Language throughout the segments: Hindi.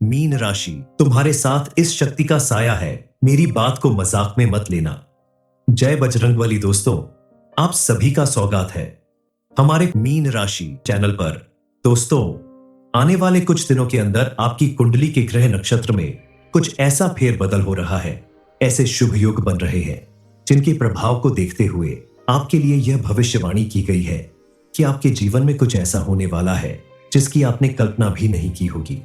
मीन राशि, तुम्हारे साथ इस शक्ति का साया है, मेरी बात को मजाक में मत लेना। जय बजरंगबली दोस्तों, आप सभी का स्वागत है हमारे मीन राशि चैनल पर। दोस्तों, आने वाले कुछ दिनों के अंदर आपकी कुंडली के ग्रह नक्षत्र में कुछ ऐसा फेरबदल हो रहा है, ऐसे शुभ योग बन रहे हैं जिनके प्रभाव को देखते हुए आपके लिए यह भविष्यवाणी की गई है कि आपके जीवन में कुछ ऐसा होने वाला है जिसकी आपने कल्पना भी नहीं की होगी।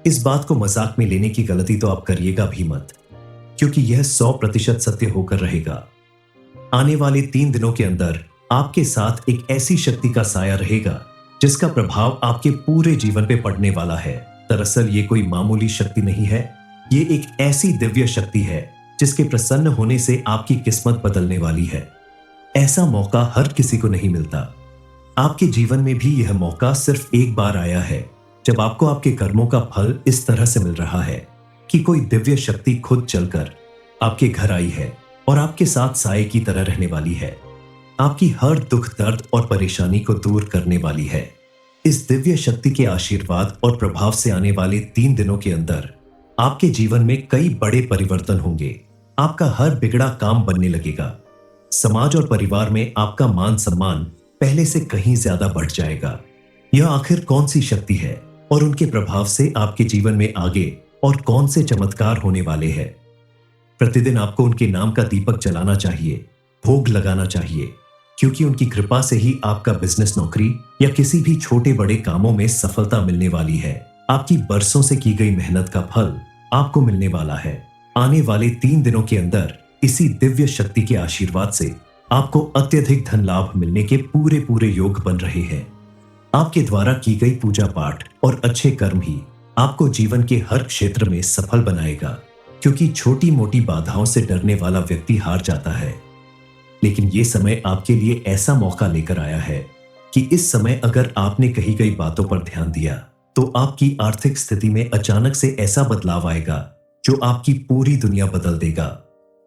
इस बात को मजाक में लेने की गलती तो आप करिएगा भी मत, क्योंकि यह 100% सत्य होकर रहेगा। आने वाले 3 दिनों के अंदर आपके साथ एक ऐसी शक्ति का साया रहेगा जिसका प्रभाव आपके पूरे जीवन पे पड़ने वाला है। दरअसल ये कोई मामूली शक्ति नहीं है, ये एक ऐसी दिव्य शक्ति है जिसके प्रसन्न होने से आपकी किस्मत बदलने वाली है। ऐसा मौका हर किसी को नहीं मिलता। आपके जीवन में भी यह मौका सिर्फ एक बार आया है, जब आपको आपके कर्मों का फल इस तरह से मिल रहा है कि कोई दिव्य शक्ति खुद चलकर आपके घर आई है और आपके साथ साए की तरह रहने वाली है। आपकी हर दुख दर्द और परेशानी को दूर करने वाली है। इस दिव्य शक्ति के आशीर्वाद और प्रभाव से आने वाले 3 दिनों के अंदर आपके जीवन में कई बड़े परिवर्तन होंगे। आपका हर बिगड़ा काम बनने लगेगा। समाज और परिवार में आपका मान सम्मान पहले से कहीं ज्यादा बढ़ जाएगा। यह आखिर कौन सी शक्ति है और उनके प्रभाव से आपके जीवन में आगे और कौन से चमत्कार होने वाले हैं? प्रतिदिन आपको उनके नाम का दीपक जलाना चाहिए, भोग लगाना चाहिए, क्योंकि उनकी कृपा से ही आपका बिजनेस, नौकरी या किसी भी छोटे बड़े कामों में सफलता मिलने वाली है। आपकी बरसों से की गई मेहनत का फल आपको मिलने वाला है। आने वाले 3 दिनों के अंदर इसी दिव्य शक्ति के आशीर्वाद से आपको अत्यधिक धन लाभ मिलने के पूरे योग बन रहे हैं। आपके द्वारा की गई पूजा पाठ और अच्छे कर्म ही आपको जीवन के हर क्षेत्र में सफल बनाएगा, क्योंकि छोटी मोटी बाधाओं से डरने वाला व्यक्ति हार जाता है। लेकिन यह समय आपके लिए ऐसा मौका लेकर आया है कि इस समय अगर आपने कही गई बातों पर ध्यान दिया तो आपकी आर्थिक स्थिति में अचानक से ऐसा बदलाव आएगा जो आपकी पूरी दुनिया बदल देगा।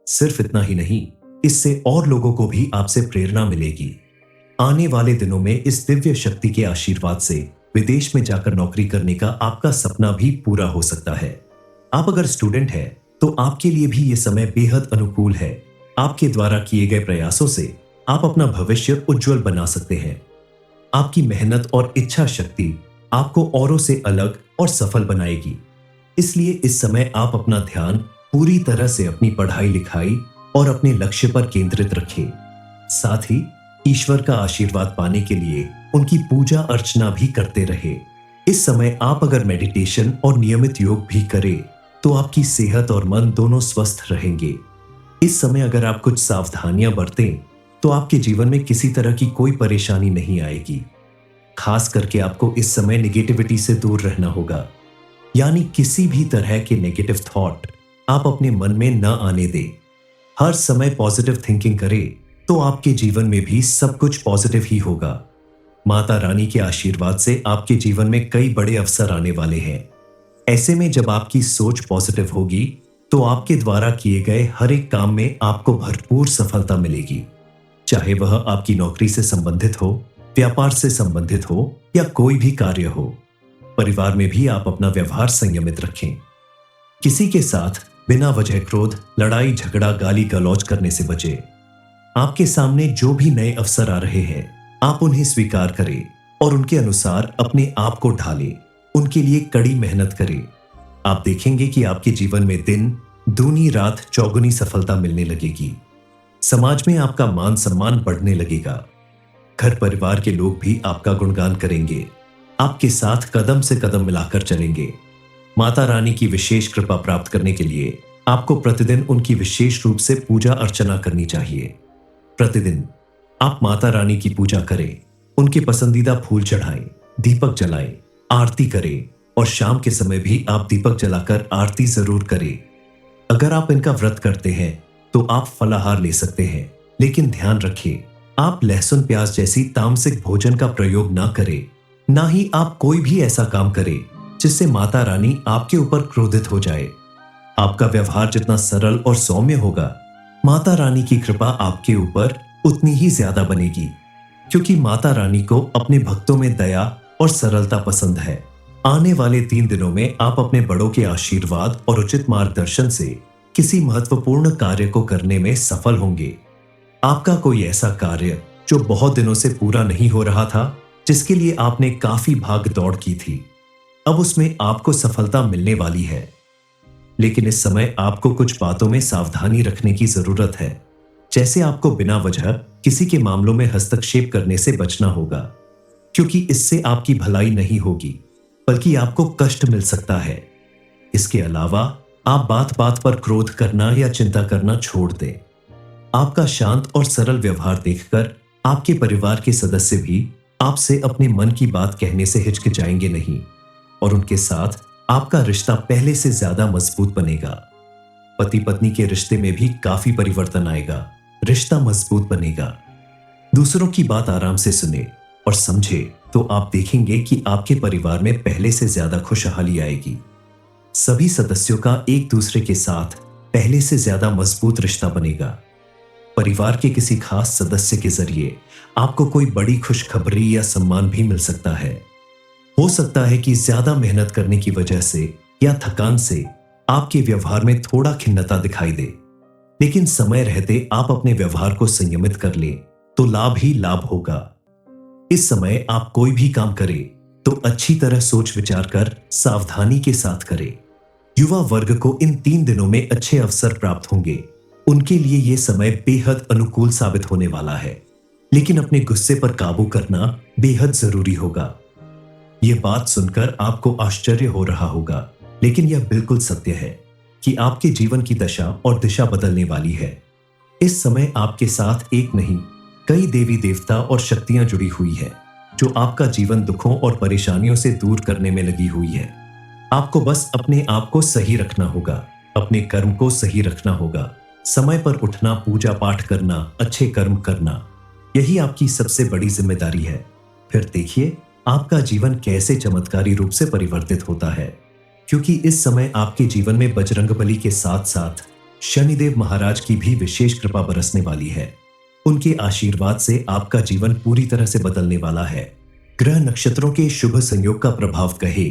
सिर्फ इतना ही नहीं, इससे और लोगों को भी आपसे प्रेरणा मिलेगी। आने वाले दिनों में इस दिव्य शक्ति के आशीर्वाद से विदेश में जाकर नौकरी करने का आपका सपना भी पूरा हो सकता है। आप अगर स्टूडेंट हैं तो आपके लिए भी यह समय बेहद अनुकूल है। आपके द्वारा किए गए प्रयासों से आप अपना भविष्य उज्जवल बना सकते हैं। आपकी मेहनत और इच्छा शक्ति आपको औरों से अलग और सफल बनाएगी। इसलिए इस समय आप अपना ध्यान पूरी तरह से अपनी पढ़ाई लिखाई और अपने लक्ष्य पर केंद्रित रखें। साथ ही ईश्वर का आशीर्वाद पाने के लिए उनकी पूजा अर्चना भी करते रहे। इस समय आप अगर मेडिटेशन और नियमित योग भी करें तो आपकी सेहत और मन दोनों स्वस्थ रहेंगे। इस समय अगर आप कुछ सावधानियां बरतें तो आपके जीवन में किसी तरह की कोई परेशानी नहीं आएगी। खास करके आपको इस समय नेगेटिविटी से दूर रहना होगा, यानी किसी भी तरह के नेगेटिव थॉट आप अपने मन में न आने दें। हर समय पॉजिटिव थिंकिंग करें तो आपके जीवन में भी सब कुछ पॉजिटिव ही होगा। माता रानी के आशीर्वाद से आपके जीवन में कई बड़े अवसर आने वाले हैं। ऐसे में जब आपकी सोच पॉजिटिव होगी तो आपके द्वारा किए गए हर एक काम में आपको भरपूर सफलता मिलेगी, चाहे वह आपकी नौकरी से संबंधित हो, व्यापार से संबंधित हो या कोई भी कार्य हो। परिवार में भी आप अपना व्यवहार संयमित रखें। किसी के साथ बिना वजह क्रोध, लड़ाई झगड़ा, गाली गलौज करने से बचें। आपके सामने जो भी नए अवसर आ रहे हैं आप उन्हें स्वीकार करें और उनके अनुसार अपने आप को ढालें। उनके लिए कड़ी मेहनत करें। आप देखेंगे कि आपके जीवन में दिन दूनी रात चौगुनी सफलता मिलने लगेगी। समाज में आपका मान सम्मान बढ़ने लगेगा। घर परिवार के लोग भी आपका गुणगान करेंगे, आपके साथ कदम से कदम मिलाकर चलेंगे। माता रानी की विशेष कृपा प्राप्त करने के लिए आपको प्रतिदिन उनकी विशेष रूप से पूजा अर्चना करनी चाहिए। प्रतिदिन आप माता रानी की पूजा करें, उनके पसंदीदा फूल चढ़ाएं, दीपक जलाएं, आरती करें और शाम के समय भी आप दीपक जलाकर आरती जरूर करें। अगर आप इनका व्रत करते हैं तो आप फलाहार ले सकते हैं, लेकिन ध्यान रखिए आप लहसुन प्याज जैसी तामसिक भोजन का प्रयोग ना करें। ना ही आप कोई भी ऐसा काम करें जिससे माता रानी आपके ऊपर क्रोधित हो जाए। आपका व्यवहार जितना सरल और सौम्य होगा, माता रानी की कृपा आपके ऊपर उतनी ही ज्यादा बनेगी, क्योंकि माता रानी को अपने भक्तों में दया और सरलता पसंद है। आने वाले 3 दिनों में आप अपने बड़ों के आशीर्वाद और उचित मार्गदर्शन से किसी महत्वपूर्ण कार्य को करने में सफल होंगे। आपका कोई ऐसा कार्य जो बहुत दिनों से पूरा नहीं हो रहा था, जिसके लिए आपने काफी भाग दौड़ की थी, अब उसमें आपको सफलता मिलने वाली है। लेकिन इस समय आपको कुछ बातों में सावधानी रखने की जरूरत है। जैसे आपको बिना वजह किसी के मामलों में हस्तक्षेप करने से बचना होगा, क्योंकि इससे आपकी भलाई नहीं होगी, बल्कि आपको कष्ट मिल सकता है। इसके अलावा आप बात बात पर क्रोध करना या चिंता करना छोड़ दें। आपका शांत और सरल व्यवहार देखकर आपके परिवार के सदस्य भी आपसे अपने मन की बात कहने से हिचकिचाएंगे नहीं, और उनके साथ आपका रिश्ता पहले से ज्यादा मजबूत बनेगा। पति पत्नी के रिश्ते में भी काफी परिवर्तन आएगा, रिश्ता मजबूत बनेगा। दूसरों की बात आराम से सुने और समझे तो आप देखेंगे कि आपके परिवार में पहले से ज्यादा खुशहाली आएगी। सभी सदस्यों का एक दूसरे के साथ पहले से ज्यादा मजबूत रिश्ता बनेगा। परिवार के किसी खास सदस्य के जरिए आपको कोई बड़ी खुशखबरी या सम्मान भी मिल सकता है। हो सकता है कि ज्यादा मेहनत करने की वजह से या थकान से आपके व्यवहार में थोड़ा खिन्नता दिखाई दे, लेकिन समय रहते आप अपने व्यवहार को संयमित कर लें तो लाभ ही लाभ होगा। इस समय आप कोई भी काम करें तो अच्छी तरह सोच विचार कर सावधानी के साथ करें। युवा वर्ग को इन 3 दिनों में अच्छे अवसर प्राप्त होंगे। उनके लिए यह समय बेहद अनुकूल साबित होने वाला है, लेकिन अपने गुस्से पर काबू करना बेहद जरूरी होगा। यह बात सुनकर आपको आश्चर्य हो रहा होगा, लेकिन यह बिल्कुल सत्य है कि आपके जीवन की दशा और दिशा बदलने वाली है। इस समय आपके साथ एक नहीं, कई देवी देवता और शक्तियां जुड़ी हुई है, जो आपका जीवन दुखों और परेशानियों से दूर करने में लगी हुई है। आपको बस अपने आप को सही रखना होगा, अपने कर्म को सही रखना होगा, समय पर उठना, पूजा पाठ करना, अच्छे कर्म करना, यही आपकी सबसे बड़ी जिम्मेदारी है। फिर देखिए आपका जीवन कैसे चमत्कारी रूप से परिवर्तित होता है, क्योंकि इस समय आपके जीवन में बजरंगबली के साथ साथ शनिदेव महाराज की भी विशेष कृपा बरसने वाली है। उनके आशीर्वाद से आपका जीवन पूरी तरह से बदलने वाला है। ग्रह नक्षत्रों के शुभ संयोग का प्रभाव कहे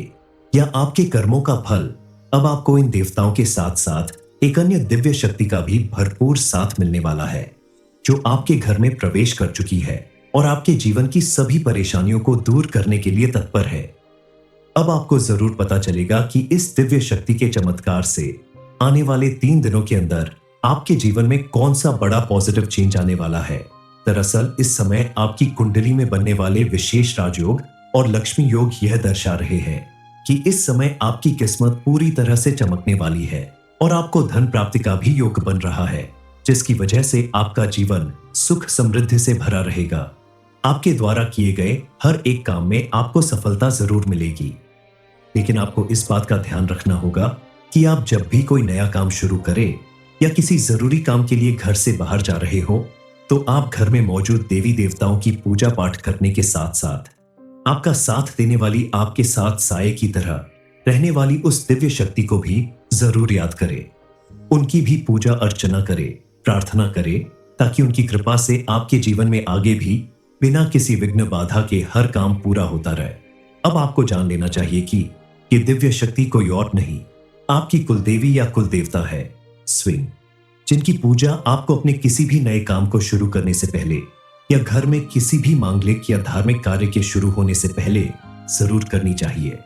या आपके कर्मों का फल, अब आपको इन देवताओं के साथ साथ एक अन्य दिव्य शक्ति का भी भरपूर साथ मिलने वाला है, जो आपके घर में प्रवेश कर चुकी है और आपके जीवन की सभी परेशानियों को दूर करने के लिए तत्पर है। अब आपको जरूर पता चलेगा कि इस दिव्य शक्ति के चमत्कार से आने वाले 3 दिनों के अंदर आपके जीवन में कौन सा बड़ा पॉजिटिव चेंज आने वाला है। दरअसल इस समय आपकी कुंडली में बनने वाले विशेष राजयोग और लक्ष्मी योग यह दर्शा रहे हैं कि इस समय आपकी किस्मत पूरी तरह से चमकने वाली है और आपको धन प्राप्ति का भी योग बन रहा है, जिसकी वजह से आपका जीवन सुख समृद्धि से भरा रहेगा। आपके द्वारा किए गए हर एक काम में आपको सफलता जरूर मिलेगी, लेकिन आपको इस बात का ध्यान रखना होगा कि आप जब भी कोई नया काम शुरू करें या किसी जरूरी काम के लिए घर से बाहर जा रहे हो, तो आप घर में मौजूद देवी देवताओं की पूजा पाठ करने के साथ साथ आपका साथ देने वाली, आपके साथ साये की तरह रहने वाली उस दिव्य शक्ति को भी जरूर याद करें। उनकी भी पूजा अर्चना करें, प्रार्थना करें, ताकि उनकी कृपा से आपके जीवन में आगे भी बिना किसी विघ्न बाधा के हर काम पूरा होता रहे। अब आपको जान लेना चाहिए कि ये दिव्य शक्ति कोई और नहीं, आपकी कुलदेवी या कुलदेवता है स्विंग, जिनकी पूजा आपको अपने किसी भी नए काम को शुरू करने से पहले या घर में किसी भी मांगलिक या धार्मिक कार्य के शुरू होने से पहले जरूर करनी चाहिए।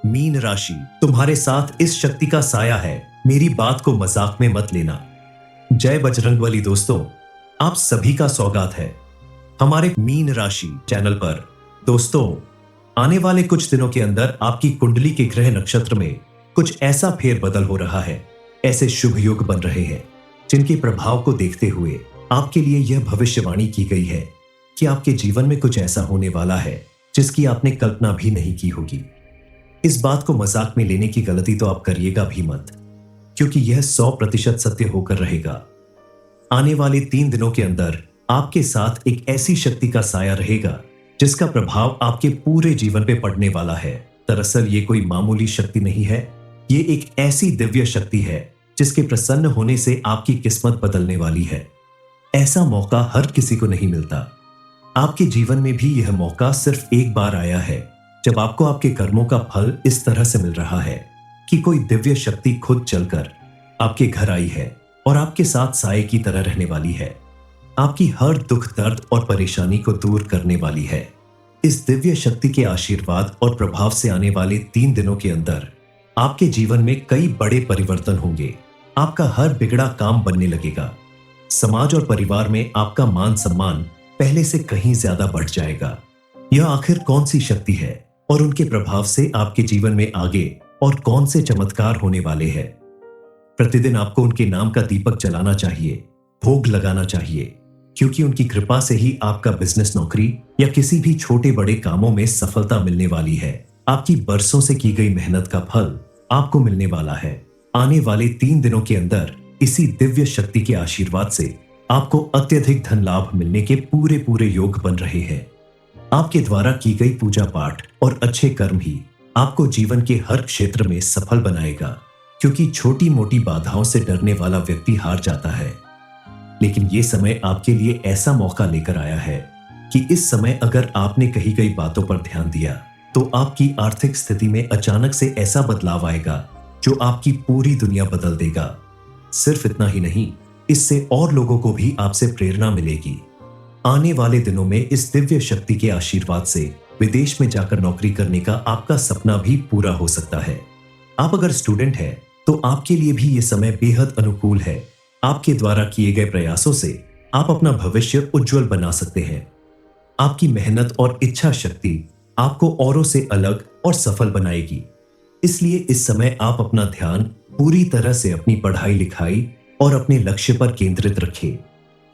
मीन राशि, तुम्हारे साथ इस शक्ति का साया है, मेरी बात को मजाक में मत लेना। जय बजरंगबली दोस्तों, आप सभी का स्वागत है हमारे मीन राशि चैनल पर। दोस्तों, आने वाले कुछ दिनों के अंदर आपकी कुंडली के ग्रह नक्षत्र में कुछ ऐसा फेरबदल हो रहा है, ऐसे शुभ योग बन रहे हैं जिनके प्रभाव को देखते हुए आपके लिए यह भविष्यवाणी की गई है कि आपके जीवन में कुछ ऐसा होने वाला है जिसकी आपने कल्पना भी नहीं की होगी। इस बात को मजाक में लेने की गलती तो आप करिएगा भी मत, क्योंकि यह 100% सत्य होकर रहेगा। आने वाले 3 दिनों के अंदर आपके साथ एक ऐसी शक्ति का साया रहेगा जिसका प्रभाव आपके पूरे जीवन पे पड़ने वाला है। दरअसल ये कोई मामूली शक्ति नहीं है, ये एक ऐसी दिव्य शक्ति है जिसके प्रसन्न होने से आपकी किस्मत बदलने वाली है। ऐसा मौका हर किसी को नहीं मिलता। आपके जीवन में भी यह मौका सिर्फ एक बार आया है, जब आपको आपके कर्मों का फल इस तरह से मिल रहा है कि कोई दिव्य शक्ति खुद चलकर आपके घर आई है और आपके साथ साए की तरह रहने वाली है, आपकी हर दुख दर्द और परेशानी को दूर करने वाली है। इस दिव्य शक्ति के आशीर्वाद और प्रभाव से आने वाले 3 दिनों के अंदर आपके जीवन में कई बड़े परिवर्तन होंगे। आपका हर बिगड़ा काम बनने लगेगा। समाज और परिवार में आपका मान सम्मान पहले से कहीं ज्यादा बढ़ जाएगा। यह आखिर कौन सी शक्ति है और उनके प्रभाव से आपके जीवन में आगे और कौन से चमत्कार होने वाले हैं? प्रतिदिन आपको उनके नाम का दीपक जलाना चाहिए, भोग लगाना चाहिए, क्योंकि उनकी कृपा से ही आपका बिजनेस, नौकरी या किसी भी छोटे बड़े कामों में सफलता मिलने वाली है। आपकी बरसों से की गई मेहनत का फल आपको मिलने वाला है। आने वाले 3 दिनों के अंदर इसी दिव्य शक्ति के आशीर्वाद से आपको अत्यधिक धन लाभ मिलने के पूरे पूरे योग बन रहे हैं। आपके द्वारा की गई पूजा पाठ और अच्छे कर्म ही आपको जीवन के हर क्षेत्र में सफल बनाएगा, क्योंकि छोटी मोटी बाधाओं से डरने वाला व्यक्ति हार जाता है। लेकिन यह समय आपके लिए ऐसा मौका लेकर आया है कि इस समय अगर आपने कही गई बातों पर ध्यान दिया तो आपकी आर्थिक स्थिति में अचानक से ऐसा बदलाव आएगा जो आपकी पूरी दुनिया बदल देगा। सिर्फ इतना ही नहीं, इससे और लोगों को भी आपसे प्रेरणा मिलेगी। आने वाले दिनों में इस दिव्य शक्ति के आशीर्वाद से विदेश में जाकर नौकरी करने का आपका सपना भी पूरा हो सकता है। आप अगर स्टूडेंट हैं तो आपके लिए भी यह समय बेहद अनुकूल है। आपके द्वारा किए गए प्रयासों से आप अपना भविष्य उज्जवल बना सकते हैं। आपकी मेहनत और इच्छा शक्ति आपको औरों से अलग और सफल बनाएगी। इसलिए इस समय आप अपना ध्यान पूरी तरह से अपनी पढ़ाई लिखाई और अपने लक्ष्य पर केंद्रित रखें।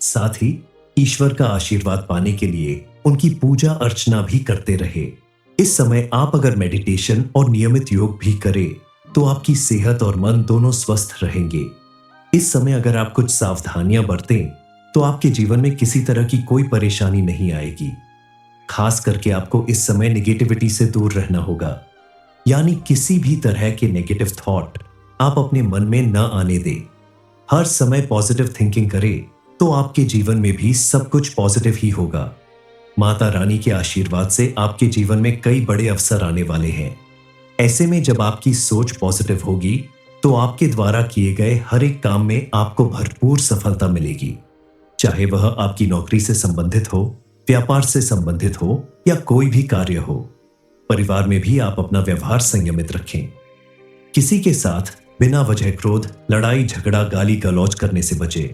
साथ ही ईश्वर का आशीर्वाद पाने के लिए उनकी पूजा अर्चना भी करते रहे। इस समय आप अगर मेडिटेशन और नियमित योग भी करें तो आपकी सेहत और मन दोनों स्वस्थ रहेंगे। इस समय अगर आप कुछ सावधानियां बरतें तो आपके जीवन में किसी तरह की कोई परेशानी नहीं आएगी। खास करके आपको इस समय नेगेटिविटी से दूर रहना होगा, यानी किसी भी तरह के नेगेटिव थॉट आप अपने मन में न आने दें। हर समय पॉजिटिव थिंकिंग करें तो आपके जीवन में भी सब कुछ पॉजिटिव ही होगा। माता रानी के आशीर्वाद से आपके जीवन में कई बड़े अवसर आने वाले हैं। ऐसे में जब आपकी सोच पॉजिटिव होगी तो आपके द्वारा किए गए हर एक काम में आपको भरपूर सफलता मिलेगी, चाहे वह आपकी नौकरी से संबंधित हो, व्यापार से संबंधित हो या कोई भी कार्य हो। परिवार में भी आप अपना व्यवहार संयमित रखें। किसी के साथ बिना वजह क्रोध, लड़ाई झगड़ा, गाली गलौज करने से बचें।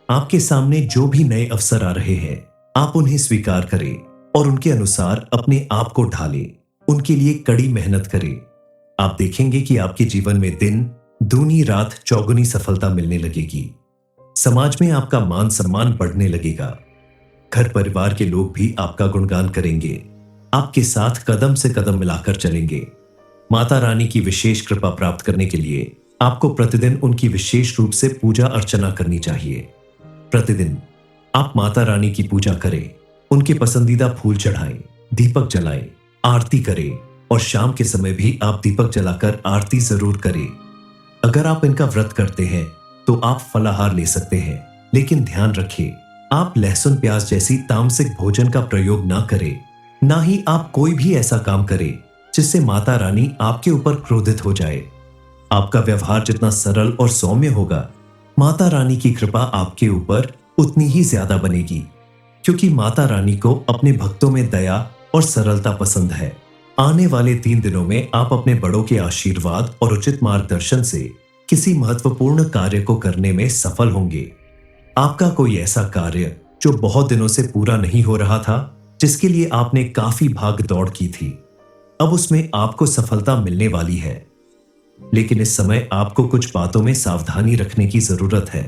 आपके सामने जो भी नए अवसर आ रहे हैं आप उन्हें स्वीकार करें और उनके अनुसार अपने आप को ढालें। उनके लिए कड़ी मेहनत करें। आप देखेंगे कि आपके जीवन में दिन दूनी रात चौगुनी सफलता मिलने लगेगी। समाज में आपका मान सम्मान बढ़ने लगेगा। घर परिवार के लोग भी आपका गुणगान करेंगे, आपके साथ कदम से कदम मिलाकर चलेंगे। माता रानी की विशेष कृपा प्राप्त करने के लिए आपको प्रतिदिन उनकी विशेष रूप से पूजा अर्चना करनी चाहिए। प्रतिदिन आप माता रानी की पूजा करें, उनके पसंदीदा फूल चढ़ाएं, दीपक जलाएं, आरती करें और शाम के समय भी आप दीपक जलाकर आरती जरूर करें। अगर आप इनका व्रत करते हैं तो आप फलाहार ले सकते हैं, लेकिन ध्यान रखें आप लहसुन प्याज जैसी तामसिक भोजन का प्रयोग ना करें। ना ही आप कोई भी ऐसा काम करें जिससे माता रानी आपके ऊपर क्रोधित हो जाए। आपका व्यवहार जितना सरल और सौम्य होगा, माता रानी की कृपा आपके ऊपर उतनी ही ज्यादा बनेगी, क्योंकि माता रानी को अपने भक्तों में दया और सरलता पसंद है। आने वाले 3 दिनों में आप अपने बड़ों के आशीर्वाद और उचित मार्गदर्शन से किसी महत्वपूर्ण कार्य को करने में सफल होंगे। आपका कोई ऐसा कार्य जो बहुत दिनों से पूरा नहीं हो रहा था, जिसके लिए आपने काफी भाग दौड़ की थी, अब उसमें आपको सफलता मिलने वाली है। लेकिन इस समय आपको कुछ बातों में सावधानी रखने की जरूरत है।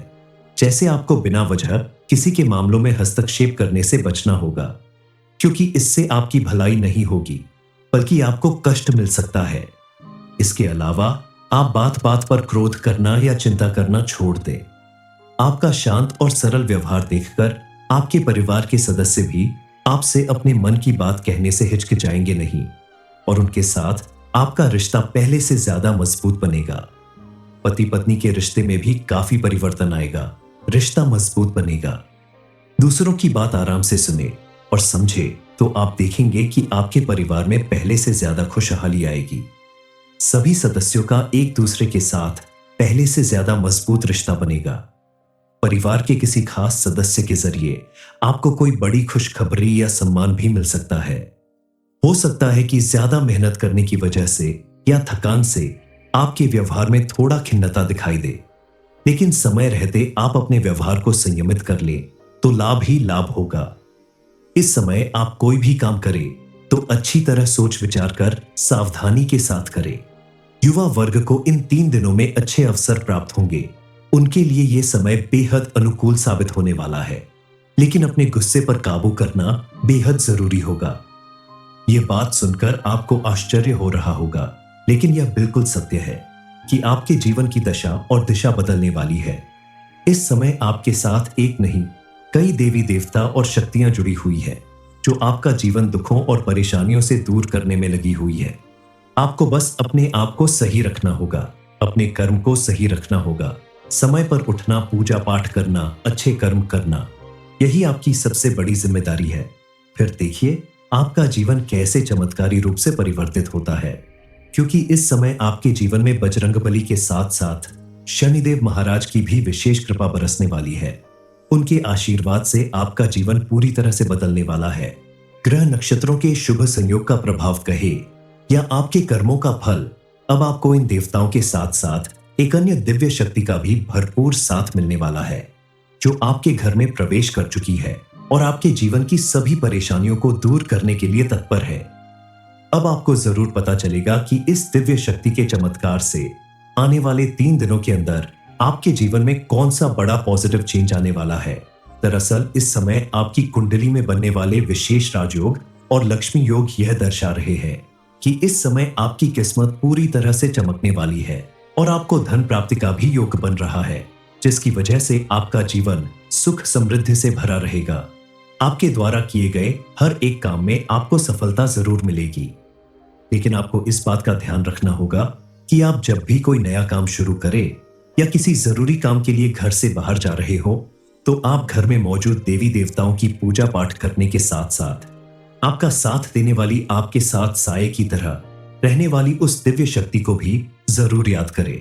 जैसे आपको बिना वजह किसी के मामलों में हस्तक्षेप करने से बचना होगा, क्योंकि इससे आपकी भलाई नहीं होगी बल्कि आपको कष्ट मिल सकता है। इसके अलावा आप बात बात पर क्रोध करना या चिंता करना छोड़ दें। आपका शांत और सरल व्यवहार देखकर आपके परिवार के सदस्य भी आपसे अपने मन की बात कहने से हिचकिचाएंगे नहीं और उनके साथ आपका रिश्ता पहले से ज्यादा मजबूत बनेगा। पति पत्नी के रिश्ते में भी काफी परिवर्तन आएगा, रिश्ता मजबूत बनेगा। दूसरों की बात आराम से सुने और समझे तो आप देखेंगे कि आपके परिवार में पहले से ज्यादा खुशहाली आएगी। सभी सदस्यों का एक दूसरे के साथ पहले से ज्यादा मजबूत रिश्ता बनेगा। परिवार के किसी खास सदस्य के जरिए आपको कोई बड़ी खुशखबरी या सम्मान भी मिल सकता है। हो सकता है कि ज्यादा मेहनत करने की वजह से या थकान से आपके व्यवहार में थोड़ा खिन्नता दिखाई दे, लेकिन समय रहते आप अपने व्यवहार को संयमित कर लें तो लाभ ही लाभ होगा। इस समय आप कोई भी काम करें तो अच्छी तरह सोच विचार कर सावधानी के साथ करें। युवा वर्ग को इन 3 दिनों में अच्छे अवसर प्राप्त होंगे। उनके लिए यह समय बेहद अनुकूल साबित होने वाला है, लेकिन अपने गुस्से पर काबू करना बेहद जरूरी होगा। यह बात सुनकर आपको आश्चर्य हो रहा होगा, लेकिन यह बिल्कुल सत्य है कि आपके जीवन की दशा और दिशा बदलने वाली है। इस समय आपके साथ एक नहीं, कई देवी देवता और शक्तियां जुड़ी हुई है जो आपका जीवन दुखों और परेशानियों से दूर करने में लगी हुई है। आपको बस अपने आप को सही रखना होगा, अपने कर्म को सही रखना होगा, समय पर उठना, पूजा पाठ करना, अच्छे कर्म करना, यही आपकी सबसे बड़ी जिम्मेदारी है। फिर देखिए आपका जीवन कैसे चमत्कारी रूप से परिवर्तित होता है, क्योंकि इस समय आपके जीवन में बजरंगबली के साथ साथ शनिदेव महाराज की भी विशेष कृपा बरसने वाली है। उनके आशीर्वाद से आपका जीवन पूरी तरह से बदलने वाला है। ग्रह नक्षत्रों के शुभ संयोग का प्रभाव कहे या आपके कर्मों का फल, अब आपको इन देवताओं के साथ साथ एक अन्य दिव्य शक्ति का भी भरपूर साथ मिलने वाला है जो आपके घर में प्रवेश कर चुकी है और आपके जीवन की सभी परेशानियों को दूर करने के लिए तत्पर है। अब आपको जरूर पता चलेगा कि इस दिव्य शक्ति के चमत्कार से आने वाले 3 दिनों के अंदर आपके जीवन में कौन सा बड़ा पॉजिटिव चेंज आने वाला है। दरअसल इस समय आपकी कुंडली में बनने वाले विशेष राजयोग और लक्ष्मी योग यह दर्शा रहे हैं कि इस समय आपकी किस्मत पूरी तरह से चमकने वाली है और आपको धन प्राप्ति का भी योग बन रहा है, जिसकी वजह से आपका जीवन सुख समृद्धि से भरा रहेगा। आपके द्वारा किए गए हर एक काम में आपको सफलता जरूर मिलेगी, लेकिन आपको इस बात का ध्यान रखना होगा कि आप जब भी कोई नया काम शुरू करें या किसी जरूरी काम के लिए घर से बाहर जा रहे हो तो आप घर में मौजूद देवी देवताओं की पूजा पाठ करने के साथ साथ आपका साथ देने वाली, आपके साथ साये की तरह रहने वाली उस दिव्य शक्ति को भी जरूर याद करें।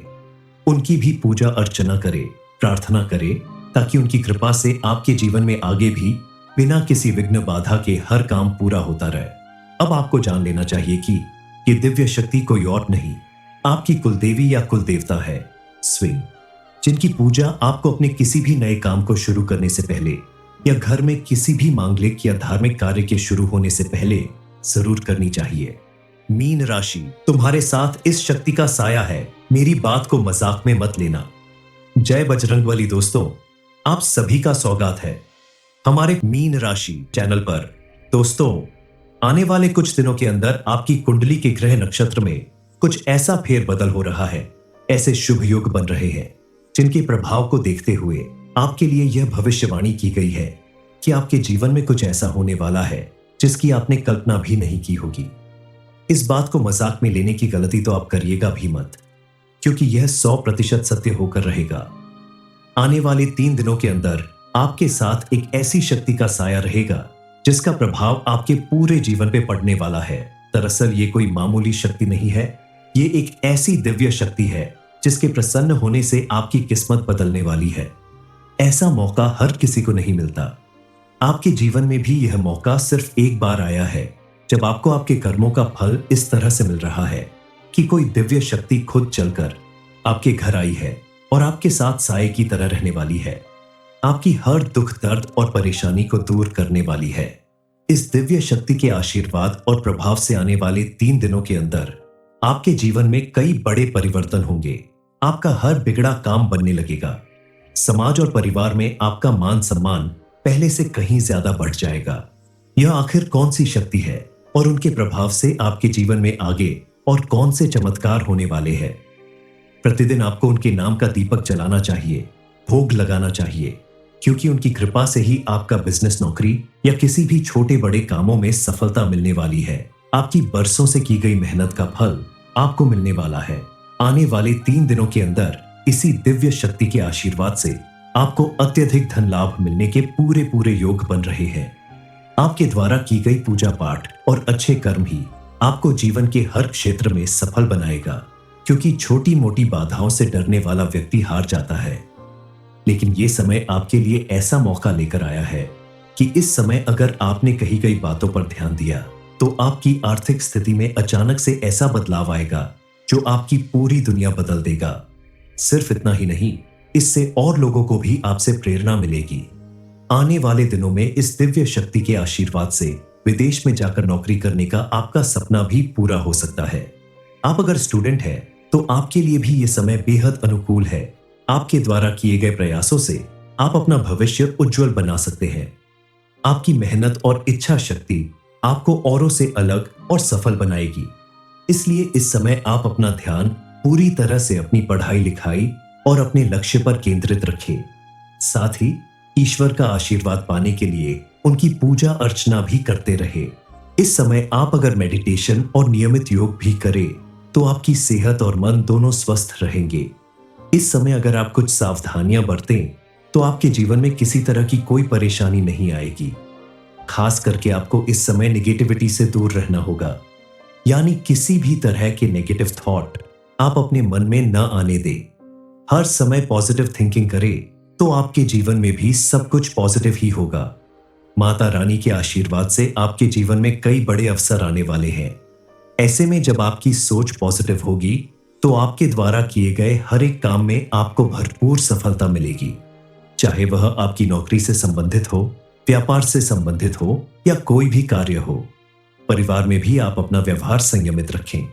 उनकी भी पूजा अर्चना करें, प्रार्थना करें, ताकि उनकी कृपा से आपके जीवन में आगे भी बिना किसी विघ्न बाधा के हर काम पूरा होता रहे। अब आपको जान लेना चाहिए कि ये दिव्य शक्ति कोई और नहीं, आपकी कुलदेवी या कुलदेवता है स्विंग, जिनकी पूजा आपको अपने किसी भी नए काम को शुरू करने से पहले या घर में किसी भी मांगलिक या धार्मिक कार्य के शुरू होने से पहले जरूर करनी चाहिए। मीन राशि, तुम्हारे साथ इस शक्ति का साया है, मेरी बात को मजाक में मत लेना। जय बजरंगबली दोस्तों, आप सभी का स्वागत है हमारे मीन राशि चैनल पर। दोस्तों, आने वाले कुछ दिनों के अंदर आपकी कुंडली के ग्रह नक्षत्र में कुछ ऐसा फेरबदल हो रहा है, ऐसे शुभ योग बन रहे हैं जिनके प्रभाव को देखते हुए आपके लिए यह भविष्यवाणी की गई है कि आपके जीवन में कुछ ऐसा होने वाला है जिसकी आपने कल्पना भी नहीं की होगी। इस बात को मजाक में लेने की गलती तो आप करिएगा भी मत, क्योंकि यह 100% सत्य होकर रहेगा। आने वाले 3 दिनों के अंदर आपके साथ एक ऐसी शक्ति का साया रहेगा जिसका प्रभाव आपके पूरे जीवन पे पड़ने वाला है। दरअसल ये कोई मामूली शक्ति नहीं है, ये एक ऐसी दिव्य शक्ति है जिसके प्रसन्न होने से आपकी किस्मत बदलने वाली है। ऐसा मौका हर किसी को नहीं मिलता। आपके जीवन में भी यह मौका सिर्फ एक बार आया है, जब आपको आपके कर्मों का फल इस तरह से मिल रहा है कि कोई दिव्य शक्ति खुद चलकर आपके घर आई है और आपके साथ साये की तरह रहने वाली है, आपकी हर दुख दर्द और परेशानी को दूर करने वाली है। इस दिव्य शक्ति के आशीर्वाद और प्रभाव से आने वाले 3 दिनों के अंदर आपके जीवन में कई बड़े परिवर्तन होंगे। आपका हर बिगड़ा काम बनने लगेगा। समाज और परिवार में आपका मान सम्मान पहले से कहीं ज्यादा बढ़ जाएगा। यह आखिर कौन सी शक्ति है और उनके प्रभाव से आपके जीवन में आगे और कौन से चमत्कार होने वाले हैं? प्रतिदिन आपको उनके नाम का दीपक जलाना चाहिए, भोग लगाना चाहिए, क्योंकि उनकी कृपा से ही आपका बिजनेस, नौकरी या किसी भी छोटे बड़े कामों में सफलता मिलने वाली है। आपकी बरसों से की गई मेहनत का फल आपको मिलने वाला है। आने वाले 3 दिनों के अंदर इसी दिव्य शक्ति के आशीर्वाद से आपको अत्यधिक धन लाभ मिलने के पूरे योग बन रहे हैं। आपके द्वारा की गई पूजा पाठ और अच्छे कर्म ही आपको जीवन के हर क्षेत्र में सफल बनाएगा, क्योंकि छोटी मोटी बाधाओं से डरने वाला व्यक्ति हार जाता है। लेकिन ये समय आपके लिए ऐसा मौका लेकर आया है कि इस समय अगर आपने कही गई बातों पर ध्यान दिया तो आपकी आर्थिक स्थिति में अचानक से ऐसा बदलाव आएगा जो आपकी पूरी दुनिया बदल देगा। सिर्फ इतना ही नहीं, इससे और लोगों को भी आपसे प्रेरणा मिलेगी। आने वाले दिनों में इस दिव्य शक्ति के आशीर्वाद से विदेश में जाकर नौकरी करने का आपका सपना भी पूरा हो सकता है। आप अगर स्टूडेंट हैं तो आपके लिए भी ये समय बेहद अनुकूल है। आपके द्वारा किए गए प्रयासों से आप अपना भविष्य उज्जवल बना सकते हैं। आपकी मेहनत और इच्छा शक्ति आपको औरों से अलग और सफल बनाएगी। इसलिए इस समय आप अपना ध्यान पूरी तरह से अपनी पढ़ाई लिखाई और अपने लक्ष्य पर केंद्रित रखें। साथ ही ईश्वर का आशीर्वाद पाने के लिए उनकी पूजा अर्चना भी करते रहे। इस समय आप अगर मेडिटेशन और नियमित योग भी करें तो आपकी सेहत और मन दोनों स्वस्थ रहेंगे। इस समय अगर आप कुछ सावधानियां बरतें तो आपके जीवन में किसी तरह की कोई परेशानी नहीं आएगी। खास करके आपको इस समय नेगेटिविटी से दूर रहना होगा, यानी किसी भी तरह के नेगेटिव थॉट आप अपने मन में न आने दें। हर समय पॉजिटिव थिंकिंग करें तो आपके जीवन में भी सब कुछ पॉजिटिव ही होगा। माता रानी के आशीर्वाद से आपके जीवन में कई बड़े अवसर आने वाले हैं। ऐसे में जब आपकी सोच पॉजिटिव होगी तो आपके द्वारा किए गए हर एक काम में आपको भरपूर सफलता मिलेगी, चाहे वह आपकी नौकरी से संबंधित हो, व्यापार से संबंधित हो या कोई भी कार्य हो। परिवार में भी आप अपना व्यवहार संयमित रखें।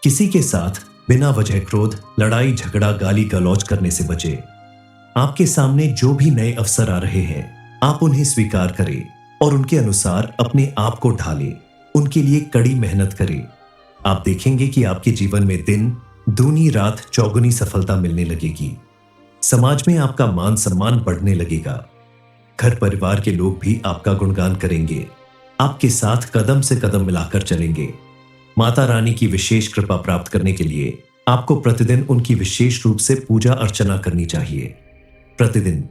किसी के साथ बिना वजह क्रोध, लड़ाई झगड़ा, गाली गलौज करने से बचें। आपके सामने जो भी नए अवसर आ रहे हैं आप उन्हें स्वीकार करें और उनके अनुसार अपने आप को ढालें। उनके लिए कड़ी मेहनत करें। आप देखेंगे कि आपके जीवन में दिन दूनी रात चौगुनी सफलता मिलने लगेगी। समाज में आपका मान सम्मान बढ़ने लगेगा। घर परिवार के लोग भी आपका गुणगान करेंगे, आपके साथ कदम से कदम मिलाकर चलेंगे। माता रानी की विशेष कृपा प्राप्त करने के लिए आपको प्रतिदिन उनकी विशेष रूप से पूजा अर्चना करनी चाहिए। प्रतिदिन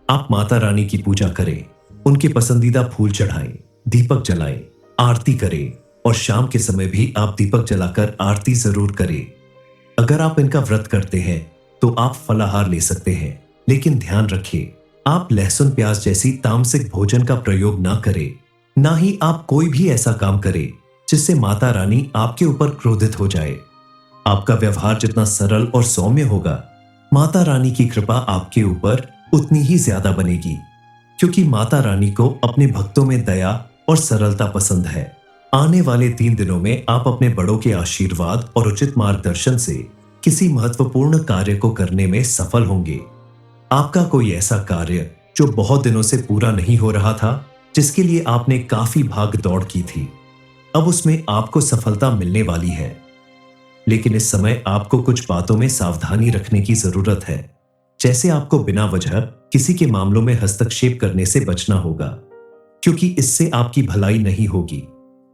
आप माता रानी की पूजा करें, उनके पसंदीदा फूल चढ़ाएं, दीपक जलाएं, आरती करें और शाम के समय भी आप दीपक जलाकर आरती जरूर करें। अगर आप इनका व्रत करते हैं तो आप फलाहार ले सकते हैं, लेकिन ध्यान रखिए आप लहसुन प्याज जैसी तामसिक भोजन का प्रयोग ना करें। ना ही आप कोई भी ऐसा काम करें जिससे माता रानी आपके ऊपर क्रोधित हो जाए। आपका व्यवहार जितना सरल और सौम्य होगा, माता रानी की कृपा आपके ऊपर उतनी ही ज्यादा बनेगी, क्योंकि माता रानी को अपने भक्तों में दया और सरलता पसंद है। आने वाले 3 दिनों में आप अपने बड़ों के आशीर्वाद और उचित मार्गदर्शन से किसी महत्वपूर्ण कार्य को करने में सफल होंगे। आपका कोई ऐसा कार्य जो बहुत दिनों से पूरा नहीं हो रहा था, जिसके लिए आपने काफी भाग दौड़ की थी, अब उसमें आपको सफलता मिलने वाली है। लेकिन इस समय आपको कुछ बातों में सावधानी रखने की जरूरत है। जैसे आपको बिना वजह किसी के मामलों में हस्तक्षेप करने से बचना होगा, क्योंकि इससे आपकी भलाई नहीं होगी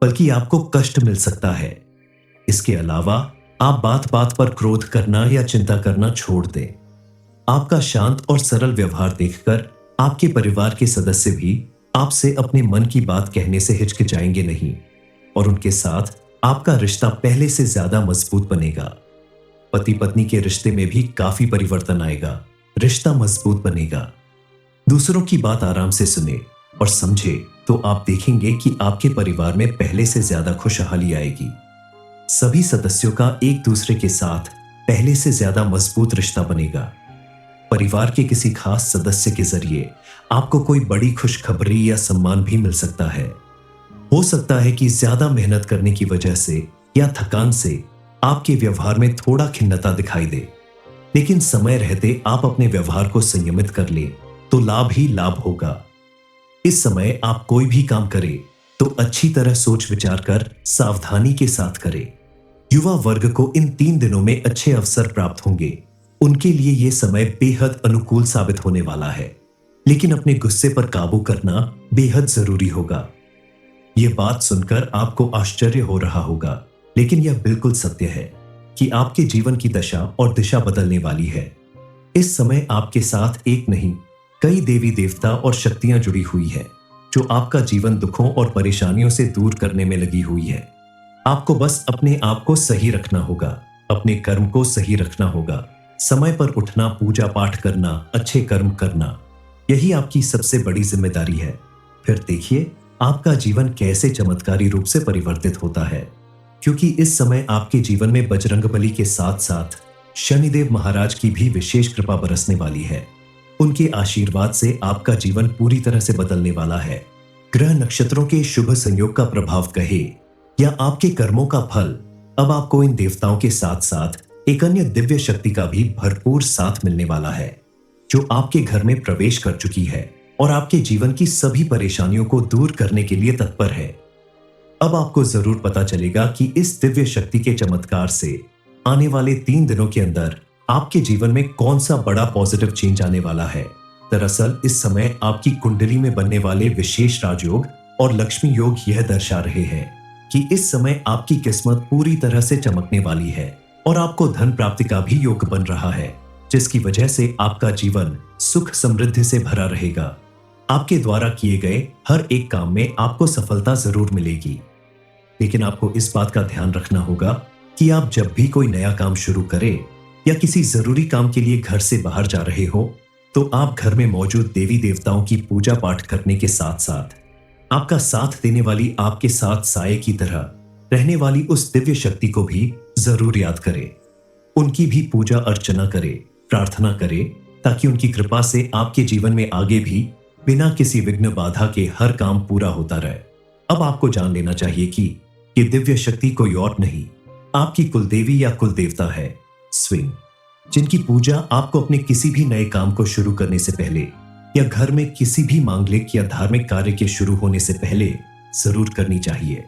बल्कि आपको कष्ट मिल सकता है। इसके अलावा आप बात बात पर क्रोध करना या चिंता करना छोड़ दें। आपका शांत और सरल व्यवहार देखकर आपके परिवार के सदस्य भी आपसे अपने मन की बात कहने से हिचकिचाएंगे नहीं और उनके साथ आपका रिश्ता पहले से ज्यादा मजबूत बनेगा। पति पत्नी के रिश्ते में भी काफी परिवर्तन आएगा, रिश्ता मजबूत बनेगा। दूसरों की बात आराम से सुने और समझे तो आप देखेंगे कि आपके परिवार में पहले से ज्यादा खुशहाली आएगी। सभी सदस्यों का एक दूसरे के साथ पहले से ज्यादा मजबूत रिश्ता बनेगा। परिवार के किसी खास सदस्य के जरिए आपको कोई बड़ी खुशखबरी या सम्मान भी मिल सकता है। हो सकता है कि ज्यादा मेहनत करने की वजह से या थकान से आपके व्यवहार में थोड़ा खिन्नता दिखाई दे, लेकिन समय रहते आप अपने व्यवहार को संयमित कर ले तो लाभ ही लाभ होगा। इस समय आप कोई भी काम करें तो अच्छी तरह सोच विचार कर सावधानी के साथ करें। युवा वर्ग को इन 3 दिनों में अच्छे अवसर प्राप्त होंगे। उनके लिए यह समय बेहद अनुकूल साबित होने वाला है, लेकिन अपने गुस्से पर काबू करना बेहद जरूरी होगा। यह बात सुनकर आपको आश्चर्य हो रहा होगा, लेकिन यह बिल्कुल सत्य है कि आपके जीवन की दशा और दिशा बदलने वाली है। इस समय आपके साथ एक नहीं, कई देवी देवता और शक्तियां जुड़ी हुई है। जो आपका जीवन दुखों और परेशानियों से दूर करने में लगी हुई है। आपको बस अपने आप को सही रखना होगा, अपने कर्म को सही रखना होगा, समय पर उठना, पूजा पाठ करना, अच्छे कर्म करना, यही आपकी सबसे बड़ी जिम्मेदारी है। फिर देखिए आपका जीवन कैसे चमत्कारी रूप से परिवर्तित होता है, क्योंकि इस समय आपके जीवन में बजरंगबली के साथ साथ शनिदेव महाराज की भी विशेष कृपा बरसने वाली है। उनके आशीर्वाद से आपका जीवन पूरी तरह से बदलने वाला है। ग्रह नक्षत्रों के शुभ संयोग का प्रभाव कहे या आपके कर्मों का फल, अब आपको इन देवताओं के साथ साथ एक अन्य दिव्य शक्ति का भी भरपूर साथ मिलने वाला है, जो आपके घर में प्रवेश कर चुकी है और आपके जीवन की सभी परेशानियों को दूर करने के लिए तत्पर है। अब आपको जरूर पता चलेगा कि इस दिव्य शक्ति के चमत्कार से आने वाले 3 दिनों के अंदर आपके जीवन में कौन सा बड़ा पॉजिटिव चेंज आने वाला है। दरअसल इस समय आपकी कुंडली में बनने वाले विशेष राजयोग और लक्ष्मी योग यह दर्शा रहे हैं कि इस समय आपकी किस्मत पूरी तरह से चमकने वाली है और आपको धन प्राप्ति का भी योग बन रहा है, जिसकी वजह से आपका जीवन सुख समृद्धि से भरा रहेगा। आपके द्वारा किए गए हर एक काम में आपको सफलता जरूर मिलेगी, लेकिन आपको इस बात का ध्यान रखना होगा कि आप जब भी कोई नया काम शुरू करें या किसी जरूरी काम के लिए घर से बाहर जा रहे हो, तो आप घर में मौजूद देवी देवताओं की पूजा पाठ करने के साथ साथ आपका साथ देने वाली, आपके साथ साये की तरह रहने वाली उस दिव्य शक्ति को भी जरूर याद करें। उनकी भी पूजा अर्चना करें, प्रार्थना करें, ताकि उनकी कृपा से आपके जीवन में आगे भी बिना किसी विघ्न बाधा के हर काम पूरा होता रहे। अब आपको जान लेना चाहिए कि ये दिव्य शक्ति कोई और नहीं, आपकी कुलदेवी या कुलदेवता है स्विंग, जिनकी पूजा आपको अपने किसी भी नए काम को शुरू करने से पहले या घर में किसी भी मांगलिक या धार्मिक कार्य के शुरू होने से पहले जरूर करनी चाहिए।